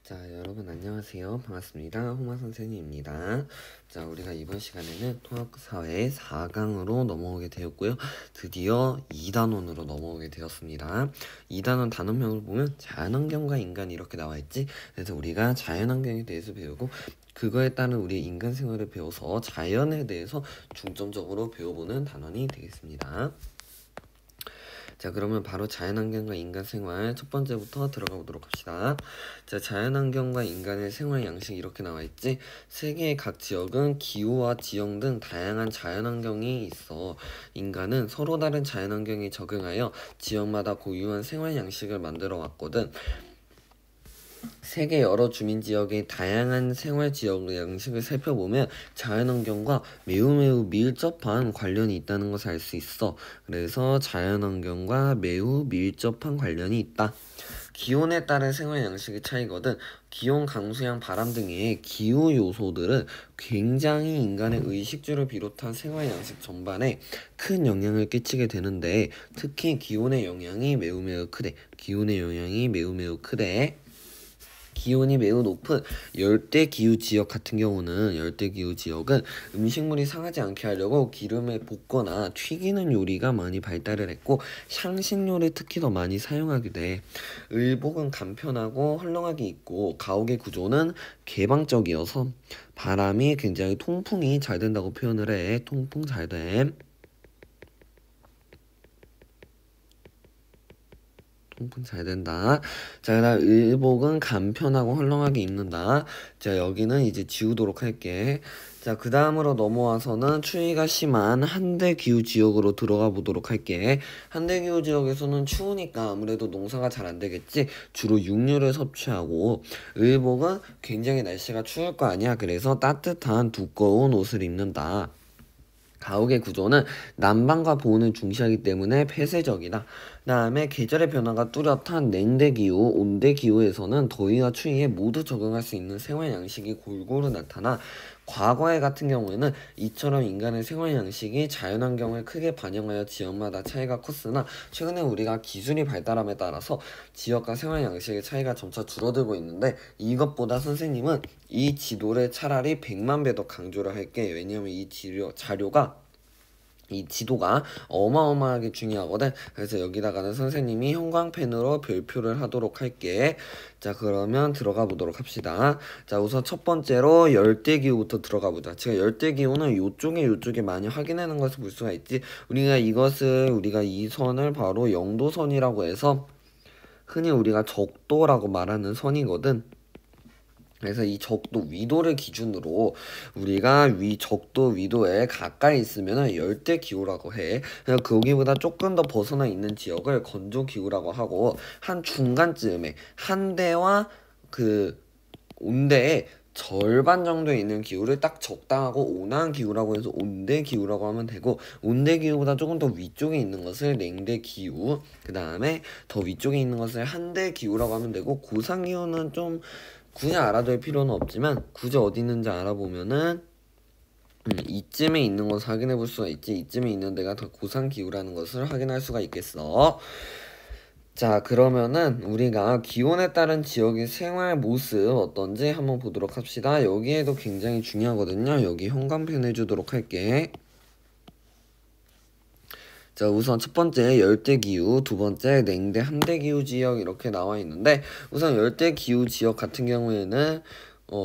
자, 여러분 안녕하세요. 반갑습니다. 홍마 선생님입니다. 자, 우리가 이번 시간에는 통합사회 4강으로 넘어오게 되었고요. 드디어 2단원으로 넘어오게 되었습니다. 2단원 단원명을 보면 자연환경과 인간 이렇게 나와 있지. 그래서 우리가 자연환경에 대해서 배우고 그거에 따른 우리 인간 생활을 배워서 자연에 대해서 중점적으로 배워보는 단원이 되겠습니다. 자, 그러면 바로 자연환경과 인간 생활 첫 번째부터 들어가 보도록 합시다. 자, 자연환경과 인간의 생활 양식 이렇게 나와 있지. 세계의 각 지역은 기후와 지형 등 다양한 자연환경이 있어. 인간은 서로 다른 자연환경에 적응하여 지역마다 고유한 생활 양식을 만들어 왔거든. 세계 여러 주민 지역의 다양한 생활 지역 양식을 살펴보면 자연환경과 매우 밀접한 관련이 있다는 것을 알 수 있어. 그래서 자연환경과 매우 밀접한 관련이 있다. 기온에 따른 생활 양식의 차이거든. 기온, 강수량, 바람 등의 기후 요소들은 굉장히 인간의 의식주를 비롯한 생활 양식 전반에 큰 영향을 끼치게 되는데 특히 기온의 영향이 매우 크대. 기온의 영향이 매우 크대. 기온이 매우 높은 열대기후 지역 같은 경우는 열대기후 지역은 음식물이 상하지 않게 하려고 기름에 볶거나 튀기는 요리가 많이 발달을 했고 향신료를 특히 더 많이 사용하게 돼. 의복은 간편하고 헐렁하게 입고 가옥의 구조는 개방적이어서 바람이 굉장히 통풍이 잘 된다고 표현을 해. 통풍 잘 돼. 통풍 잘 된다. 자, 그다음 의복은 간편하고 헐렁하게 입는다. 자, 여기는 이제 지우도록 할게. 자, 그 다음으로 넘어와서는 추위가 심한 한대기후 지역으로 들어가 보도록 할게. 한대기후 지역에서는 추우니까 아무래도 농사가 잘 안 되겠지. 주로 육류를 섭취하고 의복은 굉장히 날씨가 추울 거 아니야. 그래서 따뜻한 두꺼운 옷을 입는다. 가옥의 구조는 난방과 보온을 중시하기 때문에 폐쇄적이다. 그 다음에 계절의 변화가 뚜렷한 냉대기후, 온대기후에서는 더위와 추위에 모두 적응할 수 있는 생활 양식이 골고루 나타나 과거에 같은 경우에는 이처럼 인간의 생활 양식이 자연환경을 크게 반영하여 지역마다 차이가 컸으나 최근에 우리가 기술이 발달함에 따라서 지역과 생활 양식의 차이가 점차 줄어들고 있는데 이것보다 선생님은 이 지도를 차라리 100만 배 더 강조를 할게. 왜냐면 이 지도가 어마어마하게 중요하거든. 그래서 여기다가는 선생님이 형광펜으로 별표를 하도록 할게. 자, 그러면 들어가 보도록 합시다. 자, 우선 첫 번째로 열대기후부터 들어가 보자. 제가 열대기후는 요쪽에 많이 확인하는 것을 볼 수가 있지. 우리가 이 선을 바로 영도선이라고 해서 흔히 우리가 적도라고 말하는 선이거든. 그래서 이 적도 위도를 기준으로 우리가 적도 위도에 가까이 있으면 열대기후라고 해. 그래서 거기보다 조금 더 벗어나 있는 지역을 건조기후라고 하고 한 중간쯤에 한대와 그 온대의 절반 정도에 있는 기후를 딱 적당하고 온화한 기후라고 해서 온대기후라고 하면 되고 온대기후보다 조금 더 위쪽에 있는 것을 냉대기후, 그 다음에 더 위쪽에 있는 것을 한대기후라고 하면 되고 고산기후는 좀 굳이 알아둘 필요는 없지만 굳이 어디 있는지 알아보면은 이쯤에 있는 것을 확인해 볼 수가 있지. 이쯤에 있는 데가 더 고산기후라는 것을 확인할 수가 있겠어. 자, 그러면은 우리가 기온에 따른 지역의 생활 모습 어떤지 한번 보도록 합시다. 여기에도 굉장히 중요하거든요. 여기 형광펜 해주도록 할게. 자, 우선 첫 번째 열대기후, 두 번째 냉대 한대기후 지역 이렇게 나와 있는데 우선 열대기후 지역 같은 경우에는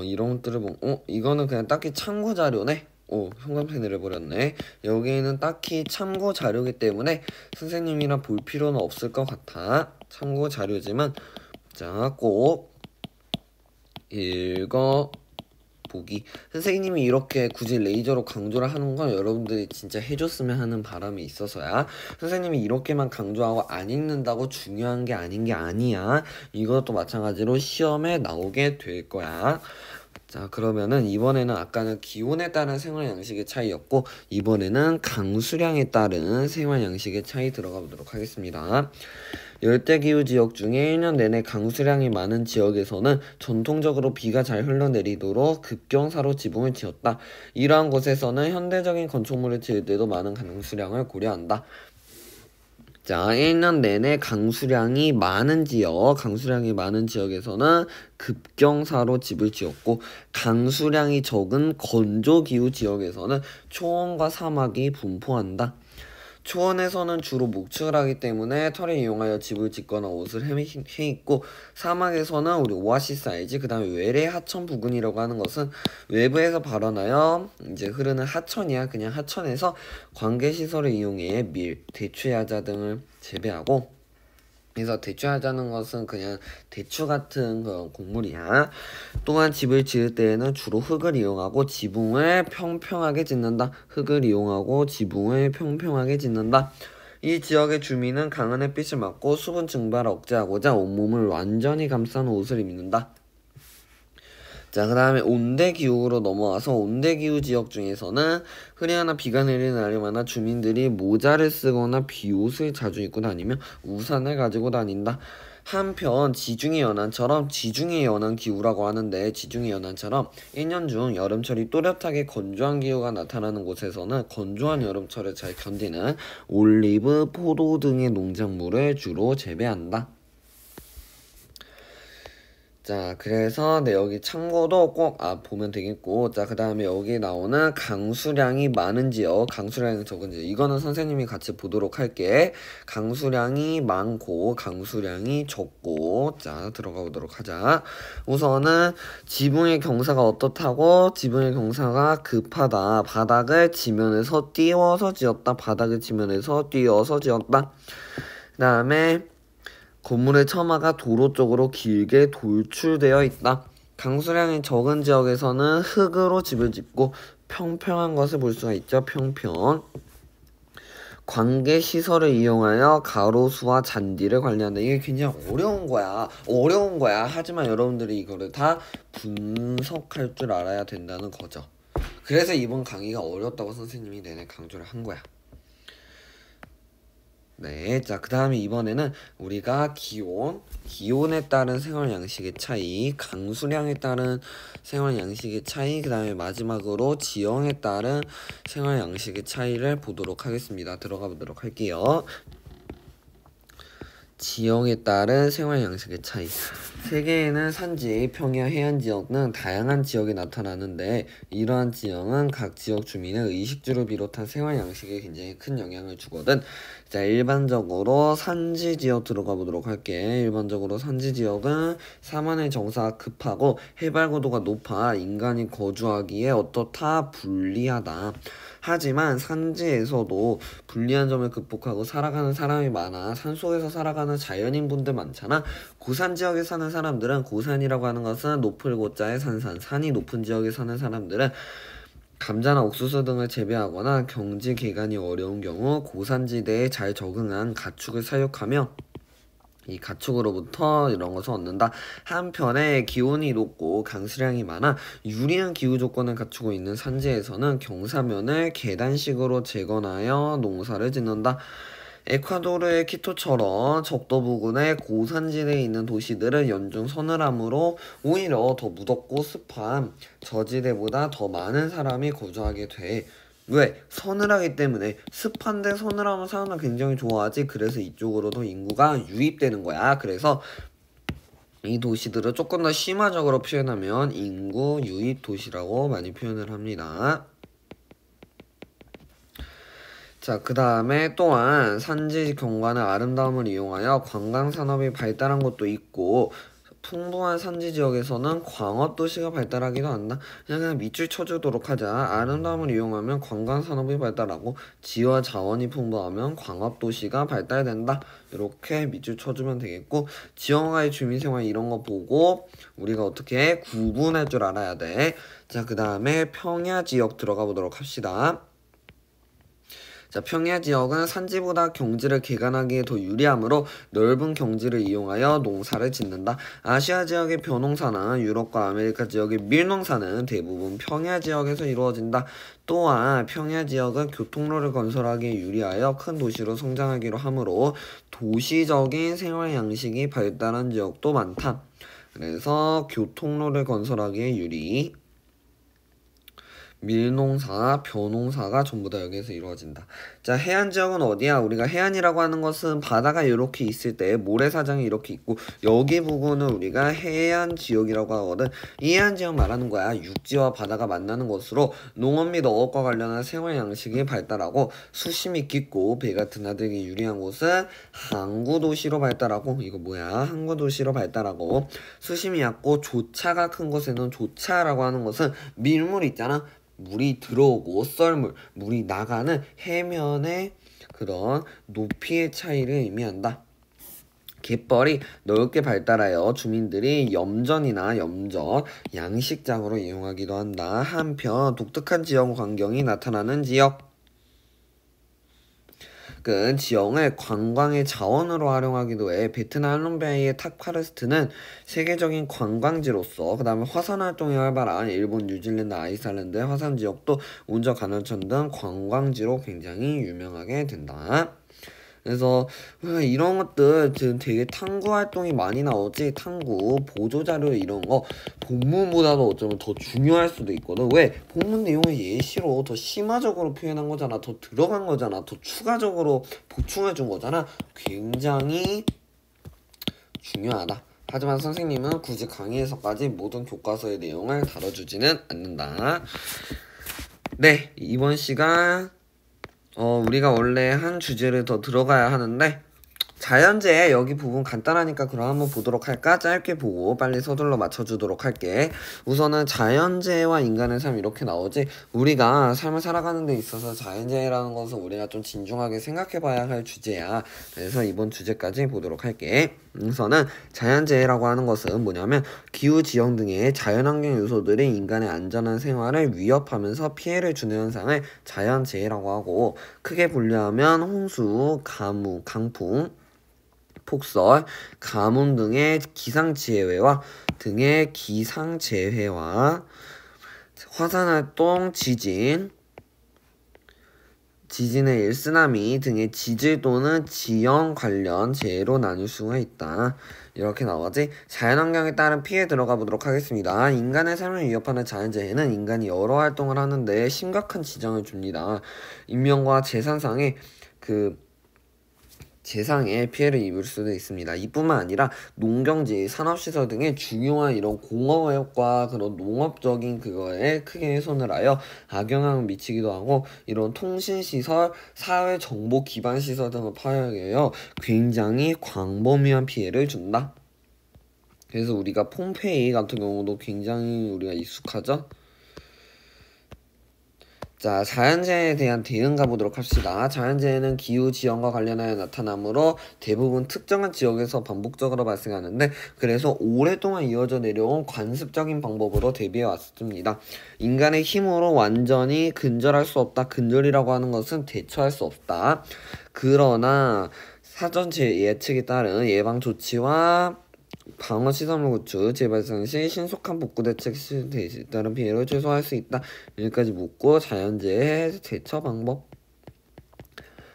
이런 것들을 보면 이거는 그냥 딱히 참고 자료네. 형광펜을 해버렸네. 여기에는 딱히 참고 자료이기 때문에 선생님이랑 볼 필요는 없을 것 같아. 참고 자료지만 자, 꼭 읽어 보기. 선생님이 이렇게 굳이 레이저로 강조를 하는 건 여러분들이 진짜 해줬으면 하는 바람이 있어서야. 선생님이 이렇게만 강조하고 안 읽는다고 중요한 게 아닌 게 아니야. 이것도 마찬가지로 시험에 나오게 될 거야. 자, 그러면은 이번에는 아까는 기온에 따른 생활 양식의 차이였고 이번에는 강수량에 따른 생활 양식의 차이 들어가 보도록 하겠습니다. 열대기후 지역 중에 1년 내내 강수량이 많은 지역에서는 전통적으로 비가 잘 흘러내리도록 급경사로 지붕을 지었다. 이러한 곳에서는 현대적인 건축물을 지을 때도 많은 강수량을 고려한다. 자, 1년 내내 강수량이 많은 지역에서는 급경사로 집을 지었고, 강수량이 적은 건조기후 지역에서는 초원과 사막이 분포한다. 초원에서는 주로 목축을 하기 때문에 털을 이용하여 집을 짓거나 옷을 해입고, 사막에서는 우리 오아시스 알지? 그 다음에 외래 하천 부근이라고 하는 것은 외부에서 발원하여 이제 흐르는 하천이야. 그냥 하천에서 관계시설을 이용해 밀, 대추야자 등을 재배하고, 그래서 대추하자는 것은 그냥 대추 같은 그런 곡물이야. 또한 집을 지을 때에는 주로 흙을 이용하고 지붕을 평평하게 짓는다. 이 지역의 주민은 강한 햇빛을 막고 수분 증발을 억제하고자 온몸을 완전히 감싼 옷을 입는다. 자, 그 다음에 온대기후로 넘어와서 온대기후 지역 중에서는 흐리거나 비가 내리는 날이마다 주민들이 모자를 쓰거나 비옷을 자주 입고 다니며 우산을 가지고 다닌다. 한편 지중해 연안 기후라고 하는데, 지중해 연안처럼 1년 중 여름철이 또렷하게 건조한 기후가 나타나는 곳에서는 건조한 여름철을 잘 견디는 올리브, 포도 등의 농작물을 주로 재배한다. 자, 그래서 여기 참고도 꼭 보면 되겠고, 자, 그 다음에 여기 나오는 강수량이 많은 지역, 강수량이 적은 지역, 이거는 선생님이 같이 보도록 할게. 강수량이 많고 강수량이 적고. 자, 들어가 보도록 하자. 우선은 지붕의 경사가 어떻다고? 지붕의 경사가 급하다. 바닥을 지면에서 띄워서 지었다. 그 다음에 건물의 처마가 도로 쪽으로 길게 돌출되어 있다. 강수량이 적은 지역에서는 흙으로 집을 짓고 평평한 것을 볼 수가 있죠. 평평. 관계시설을 이용하여 가로수와 잔디를 관리한다. 이게 굉장히 어려운 거야. 하지만 여러분들이 이거를 다 분석할 줄 알아야 된다는 거죠. 그래서 이번 강의가 어렵다고 선생님이 내내 강조를 한 거야. 네, 자, 그 다음에 이번에는 우리가 기온에 따른 생활 양식의 차이, 강수량에 따른 생활 양식의 차이, 그 다음에 마지막으로 지형에 따른 생활 양식의 차이를 보도록 하겠습니다. 들어가 보도록 할게요. 지형에 따른 생활 양식의 차이. 세계에는 산지, 평야, 해안 지역 등 다양한 지역이 나타나는데, 이러한 지형은 각 지역 주민의 의식주를 비롯한 생활 양식에 굉장히 큰 영향을 주거든. 자, 일반적으로 산지 지역 들어가 보도록 할게. 일반적으로 산지 지역은 사만의 정사가 급하고 해발 고도가 높아 인간이 거주하기에 어떻다? 불리하다. 하지만 산지에서도 불리한 점을 극복하고 살아가는 사람이 많아. 산속에서 살아가는 자연인분들 많잖아. 고산 지역에 사는 사람들은, 고산이라고 하는 것은 높을 고자의 산이 높은 지역에 사는 사람들은 감자나 옥수수 등을 재배하거나 경지 개간이 어려운 경우 고산지대에 잘 적응한 가축을 사육하며 이 가축으로부터 이런 것을 얻는다. 한편에 기온이 높고 강수량이 많아 유리한 기후 조건을 갖추고 있는 산지에서는 경사면을 계단식으로 재건하여 농사를 짓는다. 에콰도르의 키토처럼 적도 부근의 고산지대에 있는 도시들은 연중 서늘함으로 오히려 더 무덥고 습한 저지대보다 더 많은 사람이 거주하게 돼. 왜? 서늘하기 때문에. 습한데 서늘하면 사람은 굉장히 좋아하지. 그래서 이쪽으로 더 인구가 유입되는 거야. 그래서 이 도시들을 조금 더 심화적으로 표현하면 인구 유입 도시라고 많이 표현을 합니다. 자, 그 다음에 또한 산지 경관의 아름다움을 이용하여 관광산업이 발달한 곳도 있고, 풍부한 산지 지역에서는 광업도시가 발달하기도 한다. 그냥 밑줄 쳐주도록 하자. 아름다움을 이용하면 관광산업이 발달하고 지와 자원이 풍부하면 광업도시가 발달된다. 이렇게 밑줄 쳐주면 되겠고, 지역과의 주민생활 이런 거 보고 우리가 어떻게 구분할 줄 알아야 돼. 자, 그 다음에 평야지역 들어가 보도록 합시다. 자, 평야 지역은 산지보다 경지를 개간하기에 더 유리하므로 넓은 경지를 이용하여 농사를 짓는다. 아시아 지역의 벼농사나 유럽과 아메리카 지역의 밀농사는 대부분 평야 지역에서 이루어진다. 또한 평야 지역은 교통로를 건설하기에 유리하여 큰 도시로 성장하기로 하므로 도시적인 생활 양식이 발달한 지역도 많다. 그래서 교통로를 건설하기에 유리. 밀농사, 벼농사가 전부 다 여기에서 이루어진다. 자, 해안 지역은 어디야? 우리가 해안이라고 하는 것은 바다가 이렇게 있을 때 모래사장이 이렇게 있고 여기 부분을 우리가 해안 지역이라고 하거든. 이 해안 지역 말하는 거야. 육지와 바다가 만나는 곳으로 농업 및 어업과 관련한 생활 양식이 발달하고 수심이 깊고 배 같은 나들기 유리한 곳은 항구 도시로 발달하고 이거 뭐야? 항구 도시로 발달하고 수심이 얕고 조차가 큰 곳에는 조차라고 하는 것은 밀물 있잖아. 물이 들어오고 썰물, 물이 나가는 해면의 그런 높이의 차이를 의미한다. 갯벌이 넓게 발달하여 주민들이 염전이나 염전, 양식장으로 이용하기도 한다. 한편 독특한 지형 환경이 나타나는 지역 지형을 관광의 자원으로 활용하기도 해. 베트남 할롱베이의 탑카르스트는 세계적인 관광지로서 그 다음에 화산 활동이 활발한 일본, 뉴질랜드, 아이슬란드의 화산 지역도 운저 간헐천 등 관광지로 굉장히 유명하게 된다. 그래서 이런 것들 지금 되게 탐구 활동이 많이 나오지. 탐구 보조자료 이런 거 본문보다도 어쩌면 더 중요할 수도 있거든. 왜? 본문 내용을 예시로 더 심화적으로 표현한 거잖아. 더 들어간 거잖아. 더 추가적으로 보충해 준 거잖아. 굉장히 중요하다. 하지만 선생님은 굳이 강의에서까지 모든 교과서의 내용을 다뤄주지는 않는다. 네, 이번 시간 우리가 원래 한 주제를 더 들어가야 하는데 자연재해 여기 부분 간단하니까 그럼 한번 보도록 할까? 짧게 보고 빨리 서둘러 맞춰주도록 할게. 우선은 자연재해와 인간의 삶 이렇게 나오지. 우리가 삶을 살아가는 데 있어서 자연재해라는 것은 우리가 좀 진중하게 생각해봐야 할 주제야. 그래서 이번 주제까지 보도록 할게. 우선은 자연재해라고 하는 것은 뭐냐면 기후지형 등의 자연환경 요소들이 인간의 안전한 생활을 위협하면서 피해를 주는 현상을 자연재해라고 하고 크게 분류하면 홍수, 가뭄, 강풍, 폭설, 가뭄 등의 기상재해와 화산활동, 지진의 일쓰나미 등의 지질 또는 지형 관련 재해로 나눌 수가 있다. 이렇게 나오지. 자연환경에 따른 피해 들어가 보도록 하겠습니다. 인간의 삶을 위협하는 자연재해는 인간이 여러 활동을 하는데 심각한 지장을 줍니다. 인명과 재산상의 재상에 피해를 입을 수도 있습니다. 이뿐만 아니라 농경지, 산업시설 등의 중요한 이런 공업과 그런 농업적인 그거에 크게 훼손을 하여 악영향을 미치기도 하고 이런 통신시설, 사회정보 기반시설 등을 파괴하여 굉장히 광범위한 피해를 준다. 그래서 우리가 폼페이 같은 경우도 굉장히 우리가 익숙하죠? 자, 자연재해에 대한 대응 가보도록 합시다. 자연재해는 기후 지형과 관련하여 나타나므로 대부분 특정한 지역에서 반복적으로 발생하는데 그래서 오랫동안 이어져 내려온 관습적인 방법으로 대비해 왔습니다. 인간의 힘으로 완전히 근절할 수 없다. 근절이라고 하는 것은 대처할 수 없다. 그러나 사전 예측에 따른 예방 조치와 방어 시설물 구축, 재발생 시 신속한 복구 대책 시에 따른 피해를 최소화할 수 있다. 여기까지 묻고 자연재해 대처 방법.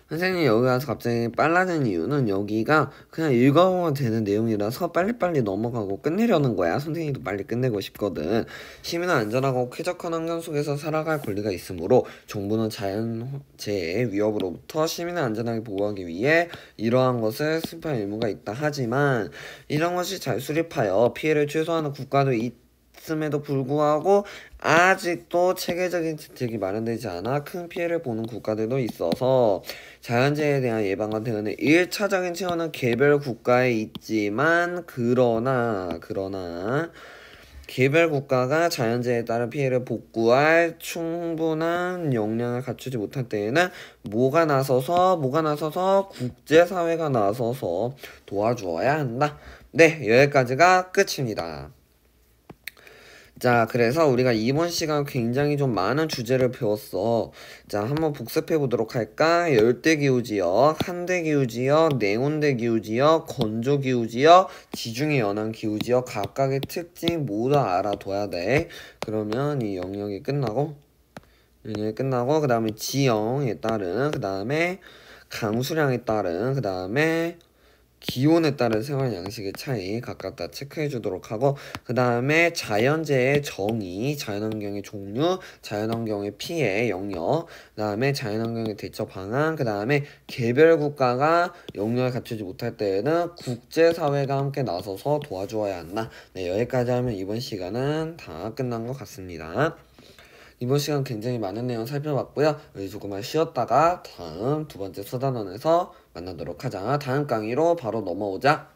선생님이 여기 와서 갑자기 빨라진 이유는 여기가 그냥 읽어보면 되는 내용이라서 빨리빨리 넘어가고 끝내려는 거야. 선생님도 빨리 끝내고 싶거든. 시민은 안전하고 쾌적한 환경 속에서 살아갈 권리가 있으므로 정부는 자연재해 위협으로부터 시민을 안전하게 보호하기 위해 이러한 것을 수립할 의무가 있다. 하지만 이런 것이 잘 수립하여 피해를 최소화하는 국가도 있음에도 불구하고 아직도 체계적인 대책이 마련되지 않아 큰 피해를 보는 국가들도 있어서 자연재해에 대한 예방과 대응은 1차적인 차원은 개별 국가에 있지만 그러나 개별 국가가 자연재해에 따른 피해를 복구할 충분한 역량을 갖추지 못할 때에는 뭐가 나서서 국제사회가 나서서 도와주어야 한다. 네, 여기까지가 끝입니다. 자, 그래서 우리가 이번 시간 굉장히 좀 많은 주제를 배웠어. 자, 한번 복습해 보도록 할까? 열대기후지역, 한대기후지역, 냉온대기후지역, 건조기후지역, 지중해 연안기후지역 각각의 특징 모두 알아둬야 돼. 그러면 이 영역이 끝나고 그 다음에 지형에 따른, 그 다음에 강수량에 따른, 그 다음에 기온에 따른 생활 양식의 차이 각각 다 체크해 주도록 하고, 그 다음에 자연재해의 정의, 자연환경의 종류, 자연환경의 피해 영역, 그 다음에 자연환경의 대처 방안, 그 다음에 개별 국가가 역량을 갖추지 못할 때에는 국제사회가 함께 나서서 도와주어야 한다. 네, 여기까지 하면 이번 시간은 다 끝난 것 같습니다. 이번 시간 굉장히 많은 내용 살펴봤고요. 우리 조금만 쉬었다가 다음 두 번째 수단원에서 만나도록 하자. 다음 강의로 바로 넘어오자.